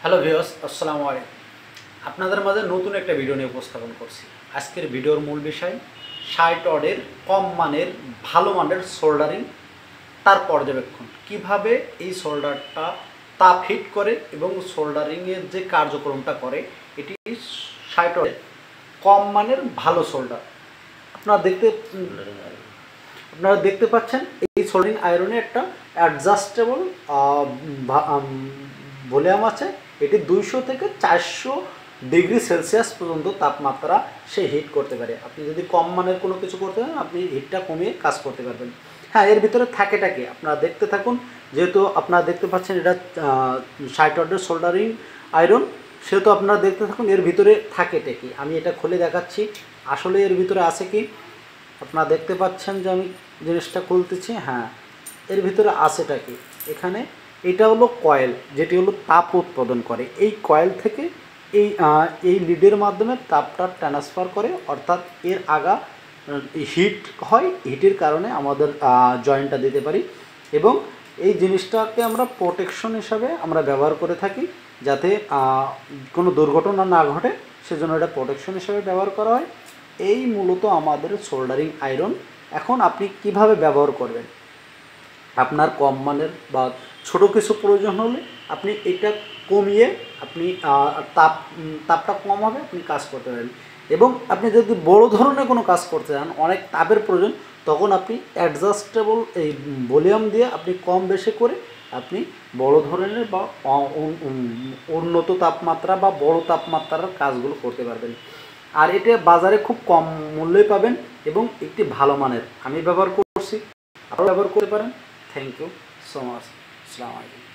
Hello viewers, আসসালামু আলাইকুম। আপনাদের মাঝে নতুন একটা ভিডিও নিয়ে উপস্থাপন করছি। আজকের ভিডিওর মূল বিষয় 60 ওয়াটের কম মানের ভালো মানের সোল্ডারিং, তার পর্যবেক্ষণ কিভাবে এই সোল্ডারটা তাপ হিট করে এবং সোল্ডারিংয়ের যে কার্যক্রমটা করে এটি 60 ওয়াটের কম মানের ভালো সোল্ডার। আপনারা দেখতে পাচ্ছেন এই সোল্ডারিং আয়রনে একটা অ্যাডজাস্টেবল ভলিউম আছে। এটি 200 থেকে 400 ডিগ্রি সেলসিয়াস পর্যন্ত তাপমাত্রা সে হিট করতে পারে। আপনি যদি কম মানের কোনো কিছু করতে চান আপনি হিটটা কমিয়ে কাজ করতে পারবেন। হ্যাঁ, এর ভিতরে থাকেটা কি আপনারা দেখতে থাকুন। যেহেতু আপনারা দেখতে পাচ্ছেন এটা 60 ওয়াটের সোল্ডারিং আয়রন, সেহেতু আপনারা দেখতে থাকুন এর ভিতরে থাকেটা কি। আমি এটা খুলে দেখাচ্ছি আসলে এর ভিতরে আছে কি। আপনারা দেখতে পাচ্ছেন যে আমি জিনিসটা খুলতেছি। হ্যাঁ, এর ভিতরে আছেটা কি। এখানে এটা হলো কয়েল, যেটি হলো তাপ উৎপাদন করে। এই কয়েল থেকে এই লিডের মাধ্যমে তাপটা ট্রান্সফার করে, অর্থাৎ এর আগা হিট হয়, হিটের কারণে আমাদের জয়েন্টটা দিতে পারি। এবং এই জিনিসটাকে আমরা প্রোটেকশন হিসাবে আমরা ব্যবহার করে থাকি, যাতে কোনো দুর্ঘটনা না ঘটে, সেজন্য এটা প্রোটেকশন হিসাবে ব্যবহার করা হয়। এই মূলত আমাদের সোল্ডারিং আয়রন। এখন আপনি কিভাবে ব্যবহার করবেন, আপনার কম মানের বা ছোট কিছু প্রয়োজন হলে আপনি এটা কমিয়ে আপনি তাপটা কম হবে, আপনি কাজ করতে পারেন। এবং আপনি যদি বড় ধরনের কোনো কাজ করতে চান, অনেক তাপের প্রয়োজন, তখন আপনি অ্যাডজাস্টেবল এই ভলিউম দিয়ে আপনি কম বেশি করে আপনি বড় ধরনের বা উন্নত তাপমাত্রা বা বড় তাপমাত্রার কাজগুলো করতে পারবেন। আর এটা বাজারে খুব কম মূল্যে পাবেন এবং একটি ভালো মানের। আমি ব্যবহার করছি, আপনারা ব্যবহার করতে পারেন। Thank you so much. আসসালামু আলাইকুম।